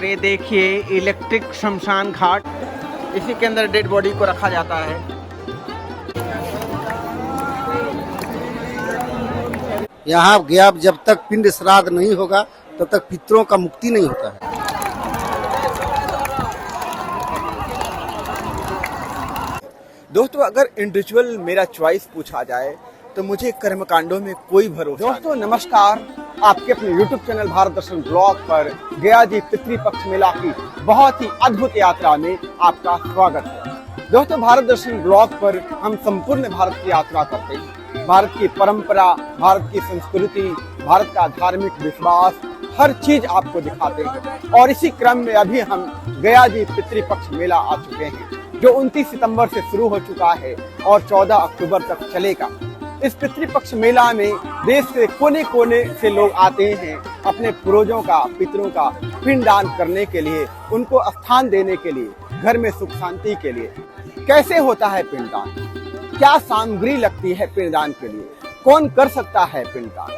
और ये देखिए इलेक्ट्रिक शमशान घाट, इसी के अंदर डेड बॉडी को रखा जाता है। यहाँ गया जब तक पिंड श्राद्ध नहीं होगा तब तक पितरों का मुक्ति नहीं होता है। दोस्तों, अगर इंडिविजुअल मेरा चॉइस पूछा जाए तो मुझे कर्मकांडों में कोई भरोसा नहीं। दोस्तों नमस्कार, आपके अपने YouTube चैनल भारत दर्शन ब्लॉग पर गया जी पितृपक्ष मेला की बहुत ही अद्भुत यात्रा में आपका स्वागत है। दोस्तों, भारत दर्शन ब्लॉग पर हम संपूर्ण भारत की यात्रा करते हैं। भारत की परंपरा, भारत की संस्कृति, भारत का धार्मिक विश्वास, हर चीज आपको दिखाते हैं। और इसी क्रम में अभी हम गया जी पितृपक्ष मेला आ चुके हैं, जो 29 सितंबर से शुरू हो चुका है और 14 अक्टूबर तक चलेगा। इस पितृपक्ष मेला में देश के कोने कोने से लोग आते हैं अपने पूर्वजों का, पितरों का पिंडदान करने के लिए, उनको स्थान देने के लिए, घर में सुख शांति के लिए। कैसे होता है पिंडदान, क्या सामग्री लगती है पिंडदान के लिए, कौन कर सकता है पिंडदान,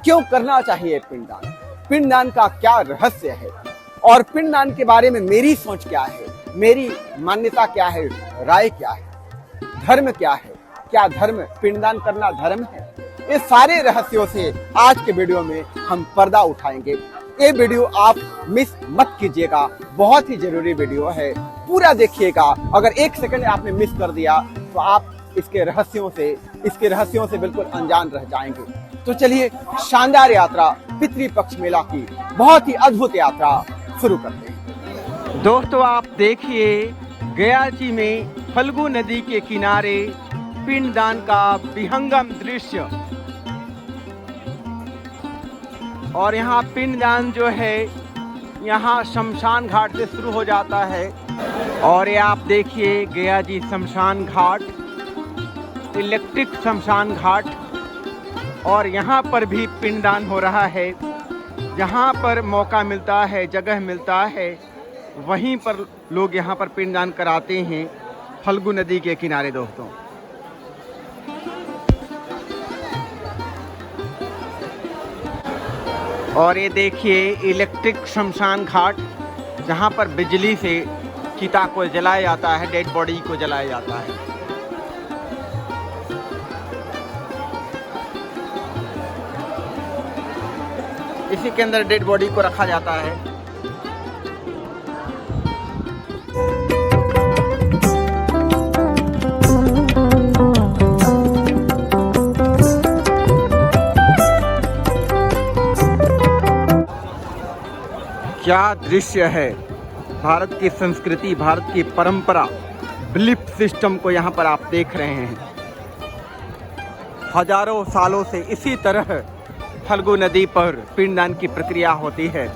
क्यों करना चाहिए पिंडदान, पिंडदान का क्या रहस्य है और पिंडदान के बारे में मेरी सोच क्या है, मेरी मान्यता क्या है, राय क्या है, धर्म क्या है, क्या धर्म पिंडदान करना धर्म है। ये सारे रहस्यों से आज के वीडियो में हम पर्दा उठाएंगे। ये वीडियो आप मिस मत कीजिएगा, बहुत ही जरूरी वीडियो है, पूरा देखिएगा। अगर एक सेकंड आपने मिस कर दिया तो आप इसके रहस्यों से बिल्कुल अनजान रह जाएंगे। तो चलिए शानदार यात्रा, पितृपक्ष मेला की बहुत ही अद्भुत यात्रा शुरू करते हैं। दोस्तों आप देखिए गया जी में फल्गु नदी के किनारे पिंडदान का विहंगम दृश्य। और यहाँ पिंडदान जो है यहाँ शमशान घाट से शुरू हो जाता है। और ये आप देखिए गया जी शमशान घाट, इलेक्ट्रिक शमशान घाट। और यहाँ पर भी पिंडदान हो रहा है। जहाँ पर मौका मिलता है, जगह मिलता है, वहीं पर लोग यहाँ पर पिंडदान कराते हैं फल्गु नदी के किनारे। दोस्तों और ये देखिए इलेक्ट्रिक शमशान घाट, जहाँ पर बिजली से चिता को जलाया जाता है, डेड बॉडी को जलाया जाता है। इसी के अंदर डेड बॉडी को रखा जाता है। क्या दृश्य है, भारत की संस्कृति, भारत की परंपरा, बिलीफ सिस्टम को यहाँ पर आप देख रहे हैं। हजारों सालों से इसी तरह फल्गु नदी पर पिंडदान की प्रक्रिया होती है।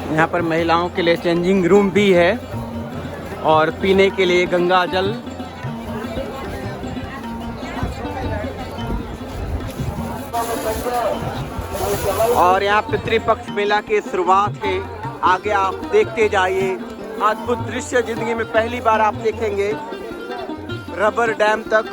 यहाँ पर महिलाओं के लिए चेंजिंग रूम भी है और पीने के लिए गंगा जल। और यहाँ पितृपक्ष मेला की शुरुआत है। आगे आप देखते जाइए, अद्भुत दृश्य जिंदगी में पहली बार आप देखेंगे। रबर डैम तक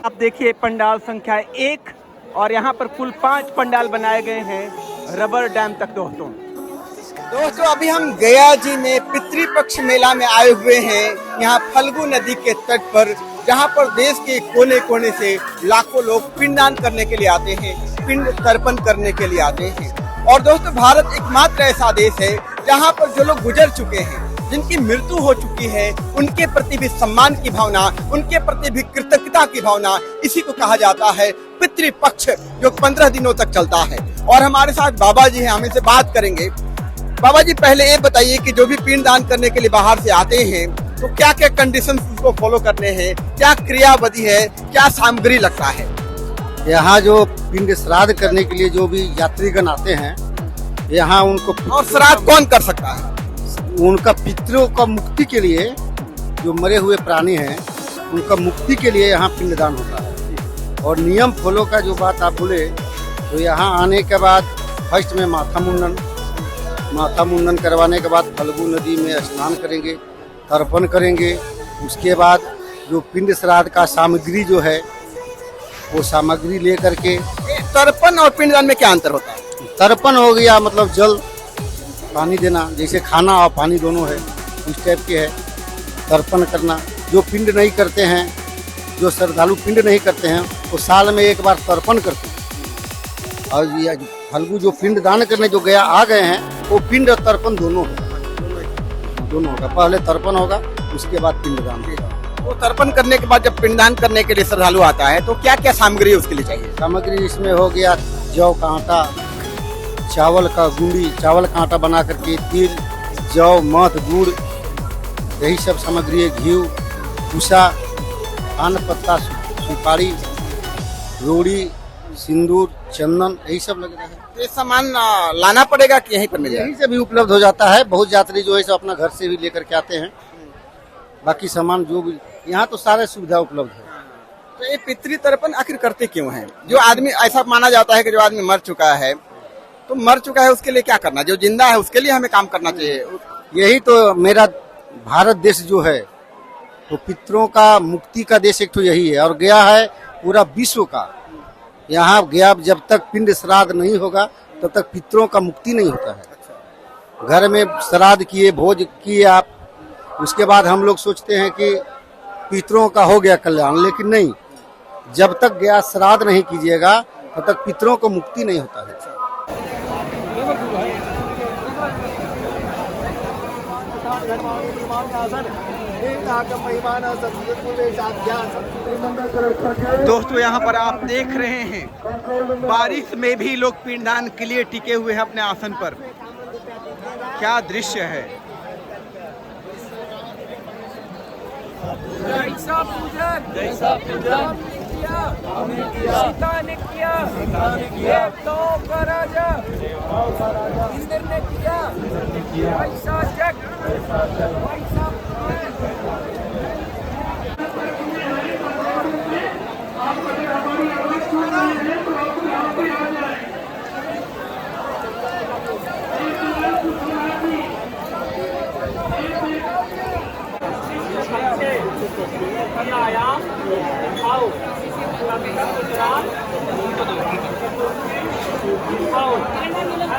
आप देखिए पंडाल संख्या 1 और यहाँ पर कुल 5 पंडाल बनाए गए हैं रबर डैम तक। दोस्तों अभी हम गया जी में पितृपक्ष मेला में आए हुए हैं, यहाँ फल्गु नदी के तट पर, जहाँ पर देश के कोने कोने से लाखों लोग पिंडदान करने के लिए आते हैं, पिंड तर्पण करने के लिए आते हैं। और दोस्तों भारत एकमात्र ऐसा देश है जहाँ पर जो लोग गुजर चुके हैं, जिनकी मृत्यु हो चुकी है, उनके प्रति भी सम्मान की भावना, उनके प्रति भी कृतज्ञता की भावना, इसी को कहा जाता है पितृपक्ष, जो 15 दिनों तक चलता है। और हमारे साथ बाबा जी हैं, हम इनसे बात करेंगे। बाबा जी पहले ये बताइए कि जो भी पिंड दान करने के लिए बाहर से आते हैं, तो क्या क्या कंडीशन उनको फॉलो करने हैं, क्या क्रियाविधि है, क्या सामग्री लगता है? यहाँ जो पिंड श्राद्ध करने के लिए जो भी यात्रीगण आते हैं, यहाँ उनको और श्राद्ध कौन कर सकता है? उनका पितरों का मुक्ति के लिए, जो मरे हुए प्राणी हैं उनका मुक्ति के लिए यहाँ पिंडदान होता है। और नियम फॉलो का जो बात आप बोले, तो यहाँ आने के बाद फर्स्ट में माथा मुंडन करवाने के बाद फल्गु नदी में स्नान करेंगे, तर्पण करेंगे। उसके बाद जो पिंड श्राद्ध का सामग्री जो है वो सामग्री ले करके, तर्पण और पिंडदान में क्या अंतर होता है? तर्पण हो गया मतलब जल पानी देना, जैसे खाना और पानी दोनों है, उस टाइप के है तर्पण करना। जो पिंड नहीं करते हैं, जो श्रद्धालु पिंड नहीं करते हैं, वो साल में एक बार तर्पण करते हैं। और ये फल्गु जो पिंड दान करने जो गया आ गए हैं, वो पिंड और तर्पण दोनों होगा। पहले तर्पण होगा, उसके बाद पिंडदान होगा। तो तर्पण करने के बाद जब पिंडदान करने के लिए श्रद्धालु आता है तो क्या क्या सामग्री उसके लिए चाहिए? सामग्री इसमें हो गया जौ का आटा, चावल का गुंडी, चावल का आटा बना करके, तिल, जौ, मध, गुड़, यही सब सामग्री है। घी, भूसा, पान पत्ता, सुपारी, रोड़ी, सिंदूर, चंदन, यही सब लग रहा है। ये सामान लाना पड़ेगा कि यहीं पर मिल यहीं जाएगा? से भी उपलब्ध हो जाता है। बहुत यात्री जो है सब अपना घर से भी लेकर के आते हैं। बाकी सामान जो भी यहाँ तो सारे सुविधा उपलब्ध है। तो ये पितृ तर्पण आखिर करते क्यों हैं? जो आदमी, ऐसा माना जाता है कि जो आदमी मर चुका है, तो मर चुका है उसके लिए क्या करना, जो जिंदा है उसके लिए हमें काम करना चाहिए। यही तो मेरा भारत देश जो है वो पितरों का मुक्ति का देश एक तो यही है, और गया है पूरा विश्व का। यहाँ गया जब तक पिंड श्राद्ध नहीं होगा तब तक पितरों का मुक्ति नहीं होता है। घर में श्राद्ध किए, भोज किए आप, उसके बाद हम लोग सोचते हैं कि पितरों का हो गया कल्याण, लेकिन नहीं, जब तक गया श्राद्ध नहीं कीजिएगा तब तक पितरों को मुक्ति नहीं होता है। दोस्तों यहाँ पर आप देख रहे हैं बारिश में भी लोग पिंडदान के लिए टिके हुए हैं अपने आसन पर। क्या दृश्य है। जैसा पूजन सीता ने किया, देवताओं का राजा इंद्र ने किया, वैसा जग वैसा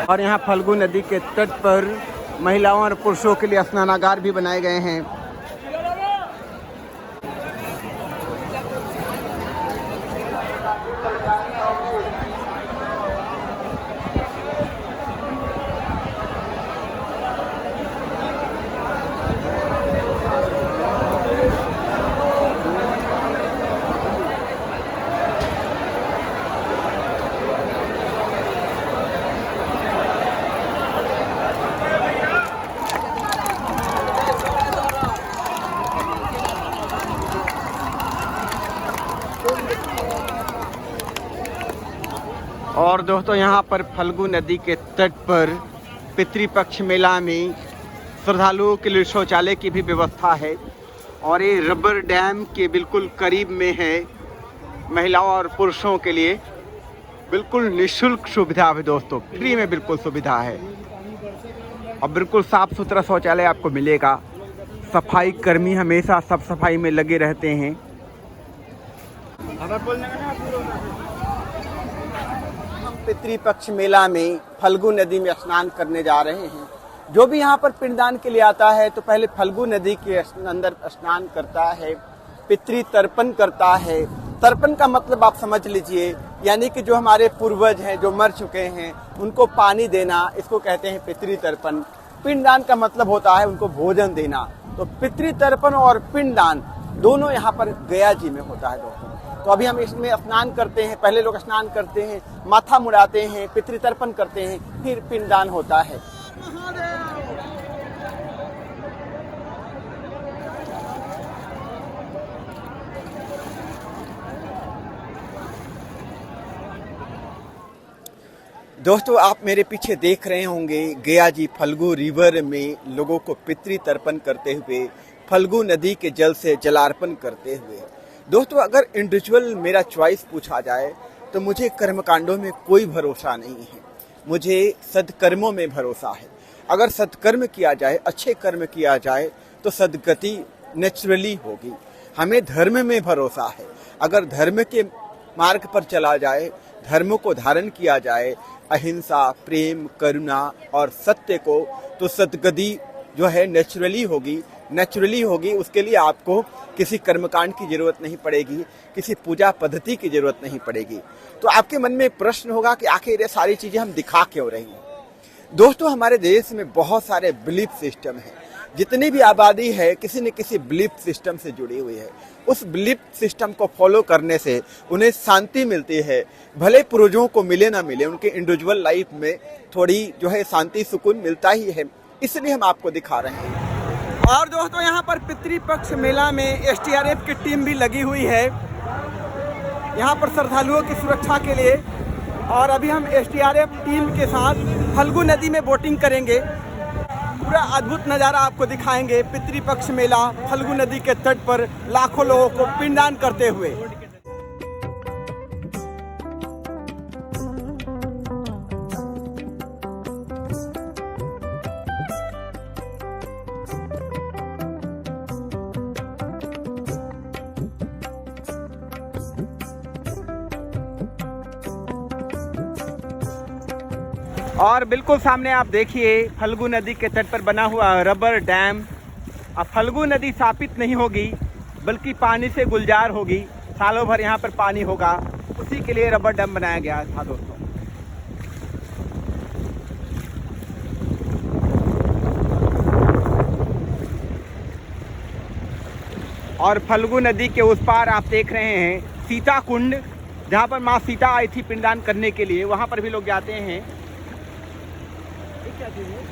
और यहाँ फल्गु नदी के तट पर महिलाओं और पुरुषों के लिए स्नानागार भी बनाए गए हैं। और दोस्तों यहाँ पर फल्गु नदी के तट पर पितृपक्ष मेला में श्रद्धालुओं के लिए शौचालय की भी व्यवस्था है। और ये रबर डैम के बिल्कुल करीब में है। महिलाओं और पुरुषों के लिए बिल्कुल निःशुल्क सुविधा है दोस्तों, फ्री में बिल्कुल सुविधा है। और बिल्कुल साफ सुथरा शौचालय आपको मिलेगा। सफाई कर्मी हमेशा सब सफाई में लगे रहते हैं। पितृपक्ष मेला में फल्गु नदी में स्नान करने जा रहे हैं। जो भी यहाँ पर पिंडदान के लिए आता है तो पहले फल्गु नदी के अंदर स्नान करता है, पितृ तर्पण करता है। तर्पण का मतलब आप समझ लीजिए, यानी कि जो हमारे पूर्वज हैं जो मर चुके हैं उनको पानी देना, इसको कहते हैं पितृ तर्पण। पिंडदान का मतलब होता है उनको भोजन देना। तो पितृ तर्पण और पिंडदान दोनों यहाँ पर गया जी में होता है दोस्तों। तो अभी हम इसमें स्नान करते हैं। पहले लोग स्नान करते हैं, माथा मुड़ाते हैं, पितृ तर्पण करते हैं, फिर पिंडदान होता है। दोस्तों, आप मेरे पीछे देख रहे होंगे गया जी फल्गु रिवर में लोगों को पितृ तर्पण करते हुए, फल्गु नदी के जल से जलार्पण करते हुए। दोस्तों, अगर इंडिविजुअल मेरा चॉइस पूछा जाए तो मुझे कर्मकांडों में कोई भरोसा नहीं है, मुझे सदकर्मों में भरोसा है। अगर सदकर्म किया जाए, अच्छे कर्म किया जाए तो सदगति नेचुरली होगी। हमें धर्म में भरोसा है। अगर धर्म के मार्ग पर चला जाए, धर्म को धारण किया जाए, अहिंसा, प्रेम, करुणा और सत्य को, तो सदगति जो है नेचुरली होगी। उसके लिए आपको किसी कर्मकांड की जरूरत नहीं पड़ेगी, किसी पूजा पद्धति की जरूरत नहीं पड़ेगी। तो आपके मन में एक प्रश्न होगा कि आखिर ये सारी चीजें हम दिखा क्यों रही हैं। दोस्तों, हमारे देश में बहुत सारे बिलीफ सिस्टम हैं। जितनी भी आबादी है किसी न किसी बिलीफ सिस्टम से जुड़ी हुई है। उस बिलीफ सिस्टम को फॉलो करने से उन्हें शांति मिलती है। भले पूर्वजों को मिले ना मिले, उनके इंडिविजुअल लाइफ में थोड़ी जो है शांति सुकून मिलता ही है। इसलिए हम आपको दिखा रहे हैं। और दोस्तों, यहाँ पर पितृपक्ष मेला में STRF की टीम भी लगी हुई है, यहाँ पर श्रद्धालुओं की सुरक्षा के लिए। और अभी हम STRF टीम के साथ फल्गु नदी में बोटिंग करेंगे। पूरा अद्भुत नज़ारा आपको दिखाएंगे। पितृपक्ष मेला फल्गु नदी के तट पर लाखों लोगों को पिंडदान करते हुए। और बिल्कुल सामने आप देखिए फल्गु नदी के तट पर बना हुआ रबर डैम। अब फल्गु नदी स्थापित नहीं होगी बल्कि पानी से गुलजार होगी। सालों भर यहाँ पर पानी होगा, उसी के लिए रबर डैम बनाया गया था दोस्तों। और फल्गु नदी के उस पार आप देख रहे हैं सीता कुंड, जहाँ पर माँ सीता आई थी पिंडदान करने के लिए। वहाँ पर भी लोग जाते हैं। क्या चीज़ है?